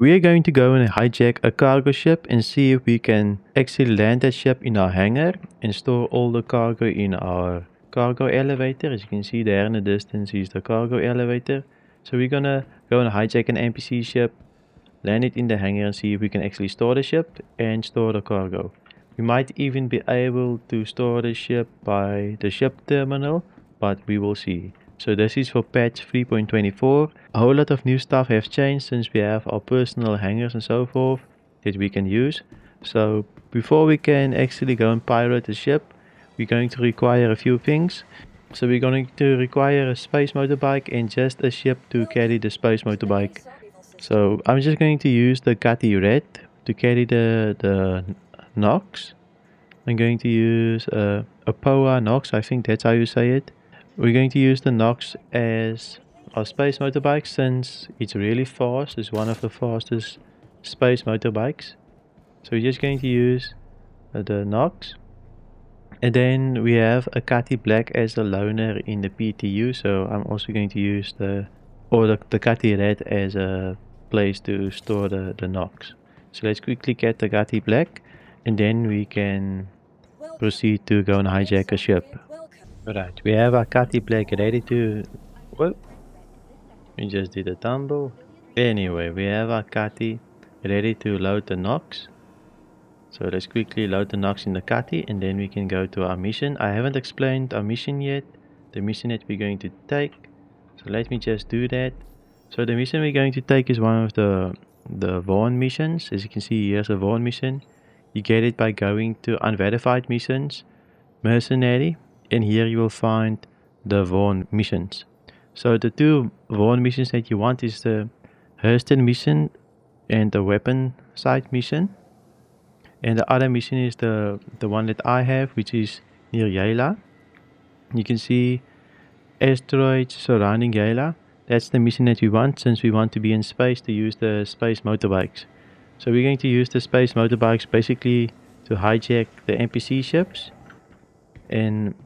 We are going to go and hijack a cargo ship and see if we can actually land that ship in our hangar and store all the cargo in our cargo elevator. As you can see there in the distance is the cargo elevator. So we're gonna go and hijack an NPC ship, land it in the hangar and see if we can actually store the ship and store the cargo. We might even be able to store the ship by the ship terminal, but we will see. So this is for patch 3.24. A whole lot of new stuff has changed since we have our personal hangars and so forth that we can use. So before we can actually go and pirate the ship, we're going to require a few things. So we're going to require a space motorbike and just a ship to carry the space motorbike. So I'm just going to use the Cutty Red to carry the Nox. I'm going to use a Poa Nox, I think that's how you say it. We're going to use the Nox as our space motorbike since it's really fast. It's one of the fastest space motorbikes. So we're just going to use the Nox. And then we have a Cutty Black as a loaner in the PTU. So I'm also going to use the Cutty Red as a place to store the Nox. So let's quickly get the Cutty Black and then we can proceed to go and hijack a ship. Alright, we have our Cutty Black ready to... Whoa! We just did a tumble. Anyway, we have our Cutty ready to load the Nox. So let's quickly load the Nox in the Cutty and then we can go to our mission. I haven't explained our mission yet. The mission that we're going to take. So let me just do that. So the mission we're going to take is one of the Vaughn missions. As you can see, here's a Vaughn mission. You get it by going to unverified missions, mercenary, and here you will find the Vaughn missions. So the two Vaughn missions that you want is the Hurston mission and the weapon site mission. And the other mission is the one that I have, which is near Yala. You can see asteroids surrounding Yala. That's the mission that we want since we want to be in space to use the space motorbikes. So we're going to use the space motorbikes basically to hijack the NPC ships and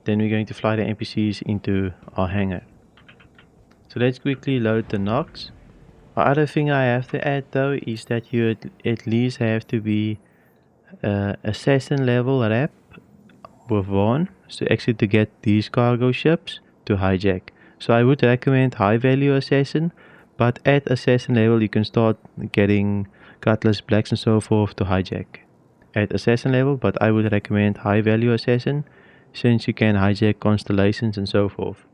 then we're going to fly the NPCs into our hangar. So let's quickly load the Nox. The other thing I have to add though is that you at least have to be assassin level rep with Vaughn to actually to get these cargo ships to hijack. So I would recommend high value assassin, but at assassin level you can start getting cutlass blacks and so forth to hijack at assassin level, but I would recommend high value assassin since you can hijack constellations and so forth.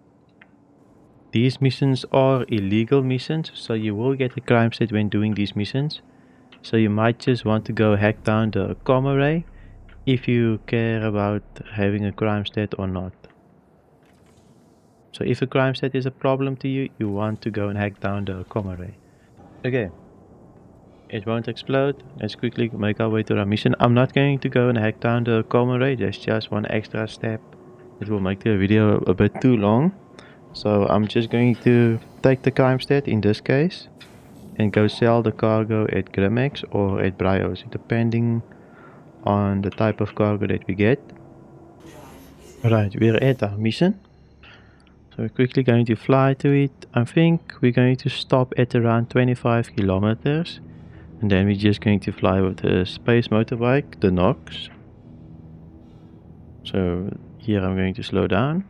These missions are illegal missions, so you will get a crime stat when doing these missions. So you might just want to go hack down the com array if you care about having a crime stat or not. So if a crime stat is a problem to you, you want to go and hack down the com array. Okay. It won't explode. Let's quickly make our way to our mission. I'm not going to go and hack down the com array. There's just one extra step. It will make the video a bit too long. So I'm just going to take the crime stat in this case and go sell the cargo at Grimex or at Bryos, depending on the type of cargo that we get. Right, we're at our mission. So we're quickly going to fly to it. I think we're going to stop at around 25 kilometers. And then we're just going to fly with the space motorbike, the Nox. So here I'm going to slow down.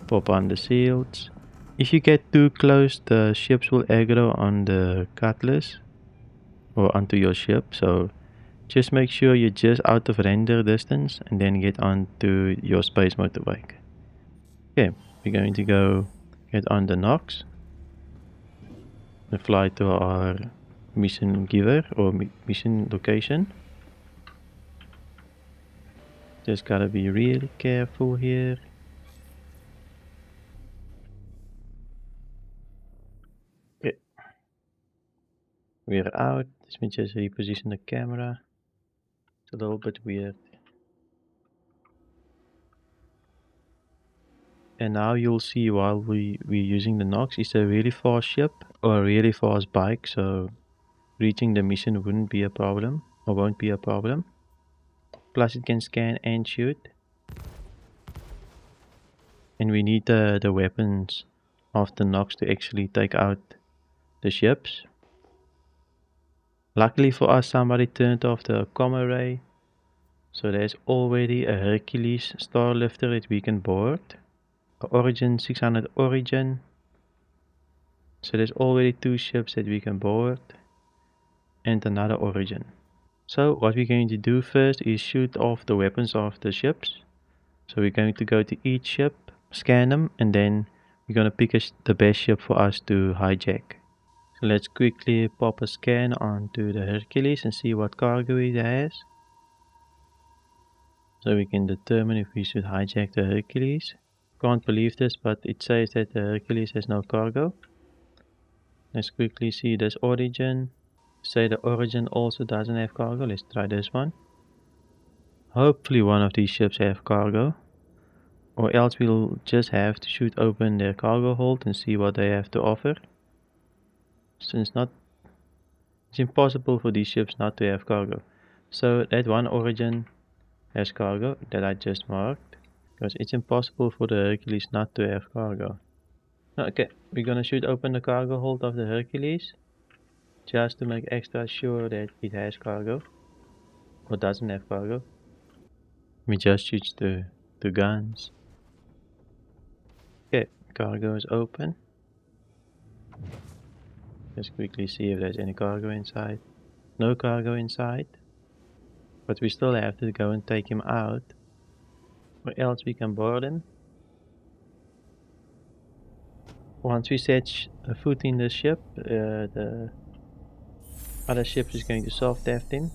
Pop on the shields. If you get too close, the ships will aggro on the cutlass or onto your ship. So just make sure you're just out of render distance and then get onto your space motorbike. Okay, we're going to go get on the Nox and fly to our mission giver or mission location. Just gotta be really careful here. Okay. We're out. Let me just reposition the camera. It's a little bit weird. And now you'll see while we're using the Nox, it's a really fast ship or a really fast bike, so reaching the mission wouldn't be a problem or won't be a problem. Plus it can scan and shoot. And we need the weapons of the Nox to actually take out the ships. Luckily for us, somebody turned off the comm array. So there's already a Hercules star lifter that we can board. A Origin 600 Origin. So there's already 2 ships that we can board. And another Origin. So what we're going to do first is shoot off the weapons of the ships. So we're going to go to each ship, scan them, and then we're going to pick the best ship for us to hijack. So let's quickly pop a scan onto the Hercules and see what cargo it has. So we can determine if we should hijack the Hercules. Can't believe this, but it says that the Hercules has no cargo. Let's quickly see this Origin. Say the Origin also doesn't have cargo. Let's try this one. Hopefully one of these ships have cargo. Or else we'll just have to shoot open their cargo hold and see what they have to offer. Since it's impossible for these ships not to have cargo. So that one Origin has cargo that I just marked. Because it's impossible for the Hercules not to have cargo. Okay, we're gonna shoot open the cargo hold of the Hercules. Just to make extra sure that it has cargo. Or doesn't have cargo. We just shoot the guns. Okay, cargo is open. Let's quickly see if there's any cargo inside. No cargo inside. But we still have to go and take him out. Or else we can board him. Once we set a foot in the ship, the other ship is going to self-theft him.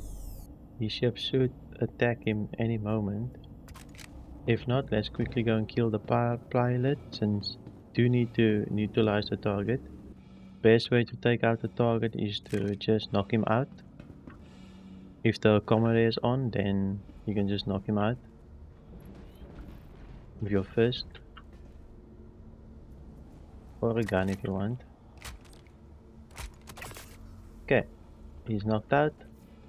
These ships should attack him any moment. If not, let's quickly go and kill the pilot, since we do need to neutralize the target. Best way to take out the target is to just knock him out. If the comm is on, then you can just knock him out with your fist. Or a gun if you want. Okay, he's knocked out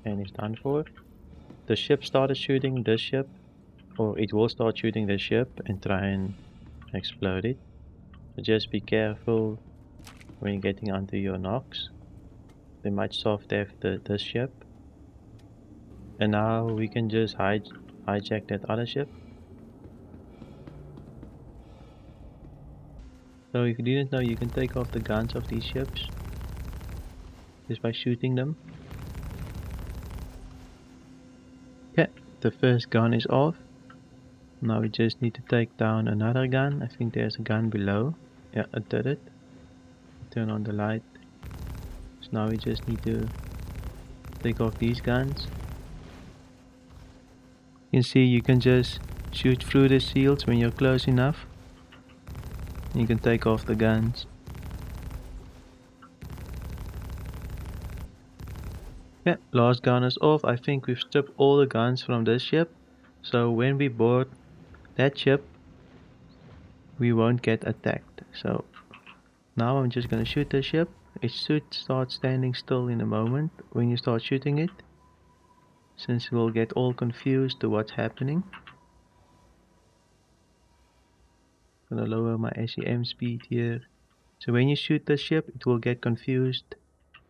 and he's done for. The ship started shooting this ship, or it will start shooting the ship and try and explode it. So just be careful when you're getting onto your knocks. They might soft-theft this ship. And now we can just hijack that other ship. So if you didn't know, you can take off the guns of these ships just by shooting them. Okay, the first gun is off. Now we just need to take down another gun. I think there's a gun below. Yeah, I did it. Turn on the light. So now we just need to take off these guns. You can see you can just shoot through the shields when you're close enough. You can take off the guns. Yeah, last gun is off. I think we've stripped all the guns from this ship. So when we board that ship, we won't get attacked. So now I'm just gonna shoot the ship. It should start standing still in a moment when you start shooting it, since we'll get all confused to what's happening. Gonna lower my SEM speed here. So when you shoot the ship, it will get confused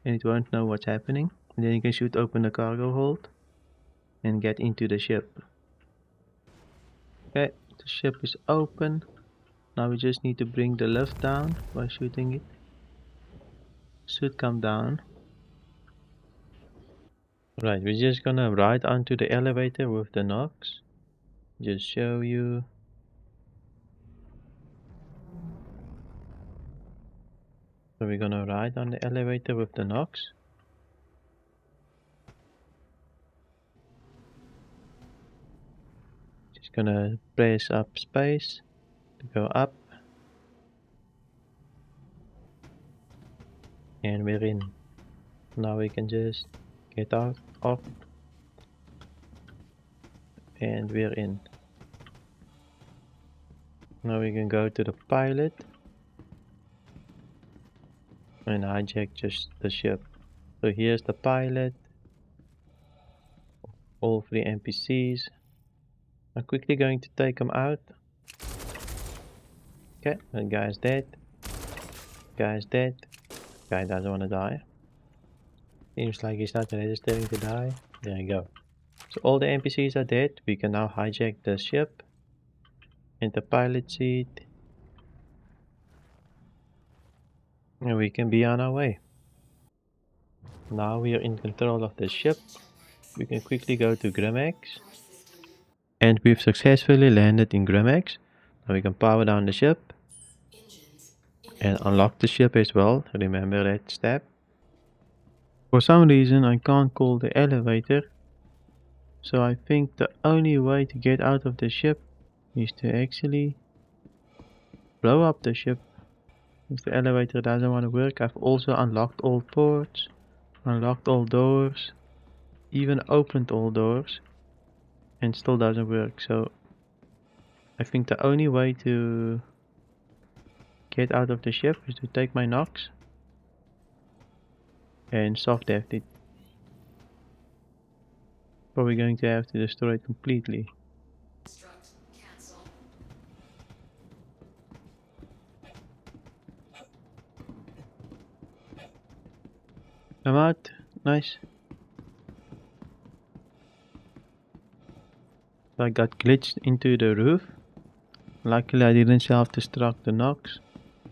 and it won't know what's happening. And then you can shoot open the cargo hold and get into the ship. Okay, the ship is open. Now we just need to bring the lift down by shooting it. Should come down. Right, we're just gonna ride onto the elevator with the knocks. Just show you. So we're gonna ride on the elevator with the knocks. Just gonna press up space to go up. And we're in. Now we can just get out off. And we're in. Now we can go to the pilot and hijack just the ship. So here's the pilot, all 3 NPCs. I'm quickly going to take them out. Okay, that guy's dead. Guy's dead. Guy doesn't want to die. Seems like he's not registering to die. There you go. So all the NPCs are dead. We can now hijack the ship. Enter pilot seat. And we can be on our way. Now we are in control of the ship. We can quickly go to Grimex. And we've successfully landed in Grimex. Now we can power down the ship. And unlock the ship as well. Remember that step. For some reason I can't call the elevator. So I think the only way to get out of the ship is to actually blow up the ship. If the elevator doesn't want to work, I've also unlocked all ports, unlocked all doors, even opened all doors, and still doesn't work. So I think the only way to get out of the ship is to take my Nox and soft deft it. Probably going to have to destroy it completely. I'm out. Nice. So I got glitched into the roof. Luckily I didn't self-destruct the Nox.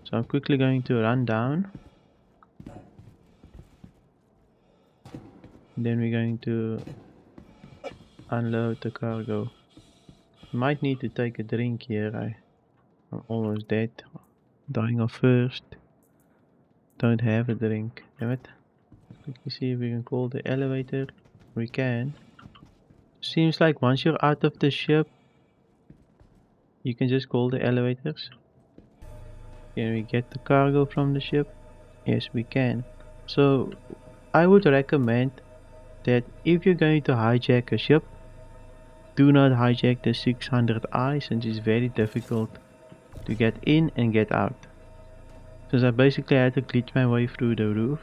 So I'm quickly going to run down. Then we're going to unload the cargo. Might need to take a drink here. I'm almost dead. Dying of thirst. Don't have a drink. Damn it. Quickly see if we can call the elevator. We can. Seems like once you're out of the ship, you can just call the elevators. Can we get the cargo from the ship? Yes, we can. So I would recommend that if you're going to hijack a ship, do not hijack the 600i since it's very difficult to get in and get out. Since I basically had to glitch my way through the roof.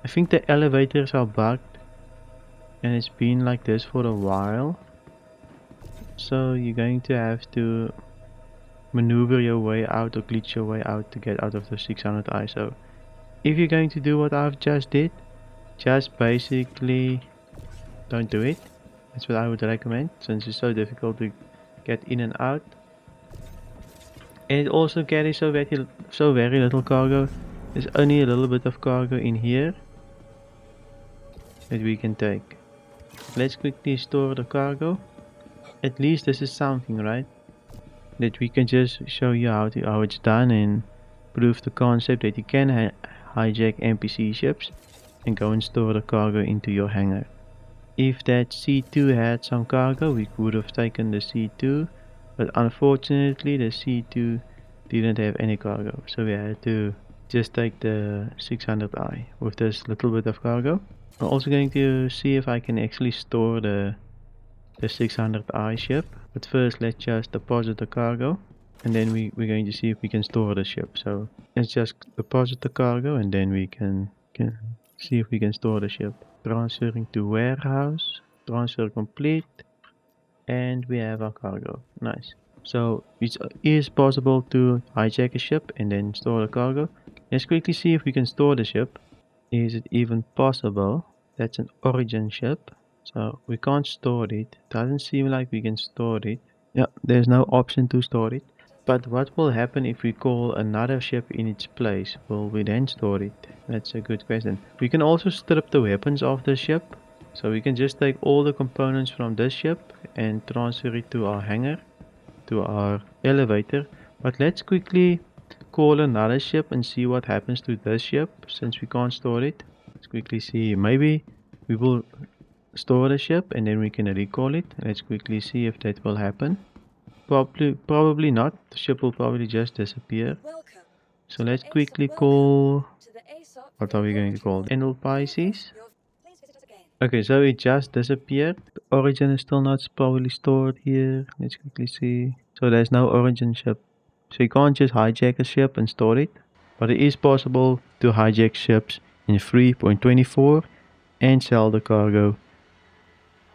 I think the elevators are bugged and it's been like this for a while. So you're going to have to maneuver your way out or glitch your way out to get out of the 600i. So if you're going to do what I've just did, just basically don't do it. That's what I would recommend since it's so difficult to get in and out. And it also carries so very little cargo. There's only a little bit of cargo in here that we can take. Let's quickly store the cargo. At least this is something, right? That we can just show you how it's done and prove the concept that you can hijack NPC ships and go and store the cargo into your hangar. If that C2 had some cargo, we would have taken the C2, but unfortunately the C2 didn't have any cargo, so we had to just take the 600i with this little bit of cargo. I'm also going to see if I can actually store the 600i ship, but first let's just deposit the cargo and then we're going to see if we can store the ship. So let's just deposit the cargo and then we can see if we can store the ship. Transferring to warehouse, transfer complete, and we have our cargo. Nice. So it is possible to hijack a ship and then store the cargo. Let's quickly see if we can store the ship. Is it even possible? That's an origin ship, so we can't store it. Doesn't seem like we can store it. Yeah, there's no option to store it. But what will happen if we call another ship in its place? Will we then store it? That's a good question. We can also strip the weapons of the ship. So we can just take all the components from this ship and transfer it to our hangar, to our elevator. But let's quickly call another ship and see what happens to this ship since we can't store it. Let's quickly see. Maybe we will store the ship and then we can recall it. Let's quickly see if that will happen. Probably not. The ship will probably just disappear. So let's quickly call. What are we going to call? Enel Pisces. Okay, so it just disappeared. The origin is still not probably stored here. Let's quickly see. So there's no origin ship. So you can't just hijack a ship and store it. But it is possible to hijack ships in 3.24 and sell the cargo